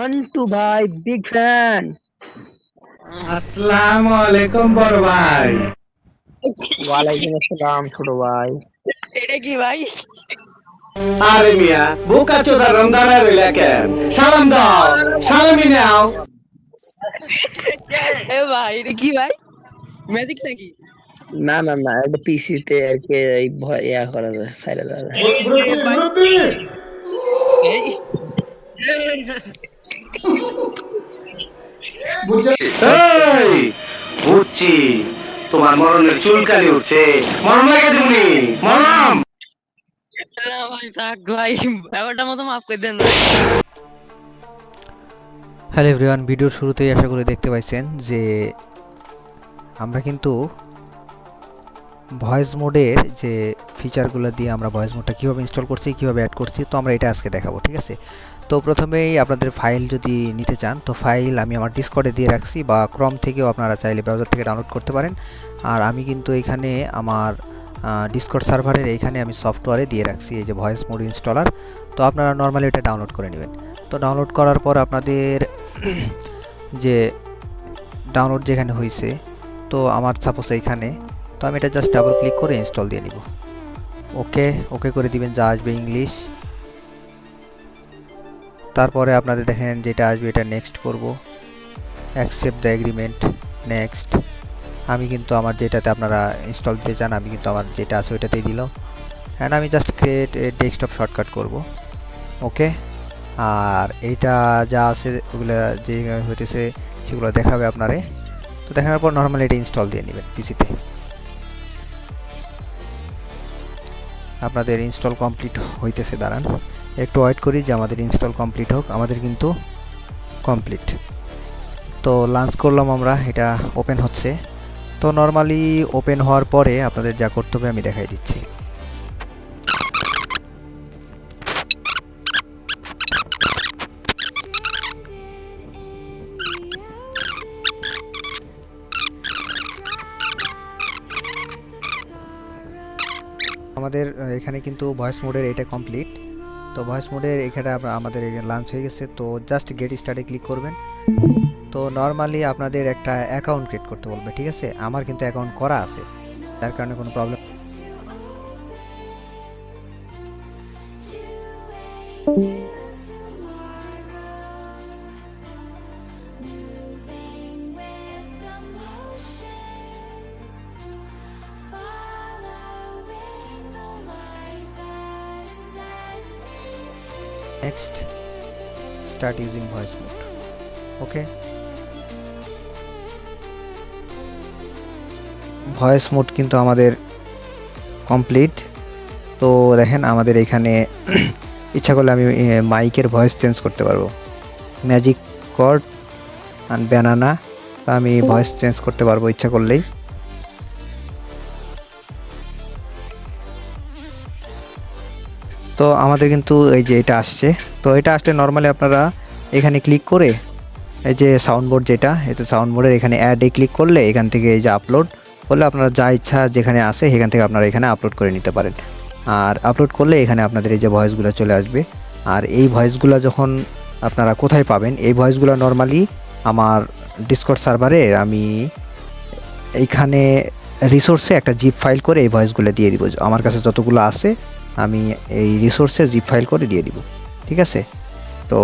Onto ভাই big fan. আসসালামু আলাইকুম বড় ভাই। ওয়ালাইকুম আসসালাম ছোট ভাই। এটা কি ভাই? আরে মিয়া বোকা চোদা রমদানা রইলা কেন? সালাম দাও, সালামি নাও। এ ভাই এটা কি ভাই? ম্যাজিক নাকি? না না না, এটা পিসিতে আর কি এই ইয়া করা যায়, সাইডে দেওয়া যায়। এ ভাই এই এই বুঝছি, তোমার মরণের চুলকানি উঠছে। মরণ লাগে তুমি, মরণ। না ভাই থাক ভাই, ব্যাপারটা মতো মাফ করে দেন ভাই। হ্যালো এভরিওয়ান, ভিডিওর শুরুতেই আশা করি দেখতে পাইছেন যে আমরা কিন্তু ভয়েস মোডের যে ফিচারগুলো দিয়ে আমরা ভয়েস মোডটা কীভাবে ইনস্টল করছি, কীভাবে অ্যাড করছি, তো আমরা এটা আজকে দেখাবো। ঠিক আছে, তো প্রথমেই আপনাদের ফাইল যদি নিতে চান তো ফাইল আমি আমার ডিসকর্ডে দিয়ে রাখছি, বা ক্রম থেকেও আপনারা চাইলে ব্রাউজার থেকে ডাউনলোড করতে পারেন। আর আমি কিন্তু এখানে আমার ডিসকর্ড সার্ভারের এইখানে আমি সফটওয়্যারে দিয়ে রাখছি এই যে ভয়েস মোড ইনস্টলার। তো আপনারা নর্মালি এটা ডাউনলোড করে নেবেন। তো ডাউনলোড করার পর আপনাদের যে ডাউনলোড যেখানে হয়েছে, তো আমার সাপোজ এইখানে, তো আমি এটা জাস্ট ডাবল ক্লিক করে ইনস্টল দিয়ে নিব। ওকে ওকে করে দিবেন, যা আসবে ইংলিশ। তারপরে আপনাদের দেখেন যেটা আসবে এটা নেক্সট করব, অ্যাকসেপ্ট দ্য এগ্রিমেন্ট, নেক্সট। আমি কিন্তু আমার যেটাতে আপনারা ইনস্টল দিতে চান আমি কিন্তু আমার যেটা আছে ওইটাতেই দিলাম। অ্যান্ড আমি just create a desktop shortcut করব। ওকে, আর এইটা যা আছে ওগুলো যে হইতেছে সেগুলো দেখাবে আপনারে। তো দেখানোর পর নর্মালি এটা ইনস্টল দিয়ে নেবেন পিসিতে। আপনাদের ইনস্টল কমপ্লিট হইতেছে, দাঁড়ান একটু ওয়েট করি যে আমাদের ইনস্টল কমপ্লিট হোক। আমাদের কিন্তু কমপ্লিট। তো লঞ্চ করলাম আমরা, এটা ওপেন হচ্ছে। তো নর্মালি ওপেন হওয়ার পরে আপনাদের যা করতে হবে আমি দেখাই দিচ্ছি। আমাদের এখানে কিন্তু ভয়েস মোডের এটা কমপ্লিট। তো ভয়েস মোডের এখানে আমাদের লঞ্চ হয়ে গেছে। তো জাস্ট গেট স্টার্টে ক্লিক করবেন। তো নর্মালি আপনাদের একটা অ্যাকাউন্ট ক্রিয়েট করতে বলবে। ঠিক আছে, আমার কিন্তু অ্যাকাউন্ট করা আছে, তার কারণে কোনো problem. Next, start using voice mode. Okay, voice mode কিন্তু আমাদের কমপ্লিট। তো দেখেন আমাদের এখানে ইচ্ছা করলে আমি মাইকের ভয়েস চেঞ্জ করতে পারবো, ম্যাজিক কর্ড অ্যান্ড ব্যানানা। তো আমি ভয়েস চেঞ্জ করতে পারবো ইচ্ছা করলেই। তো আমাদের কিন্তু এই যে এটা আসছে। তো এটা আসলে নর্মালি আপনারা এখানে ক্লিক করে এই যে সাউন্ড বোর্ড, যেটা এটা সাউন্ড বোর্ডের এখানে অ্যাডে ক্লিক করলে এখান থেকে এই যে আপলোড করলে আপনারা যা ইচ্ছা যেখানে আসে সেখান থেকে আপনারা এখানে আপলোড করে নিতে পারেন। আর আপলোড করলে এখানে আপনাদের এই যে ভয়েসগুলো চলে আসবে। আর এই ভয়েসগুলো যখন আপনারা কোথায় পাবেন, এই ভয়েসগুলো নর্মালি আমার ডিসকর্ড সার্ভারে আমি এইখানে রিসোর্সে একটা জিপ ফাইল করে এই ভয়েসগুলো দিয়ে দিব। আমার কাছে যতগুলো আছে আমি এই রিসোর্সে জিপ ফাইল করে দিয়ে দিব। ঠিক আছে, তো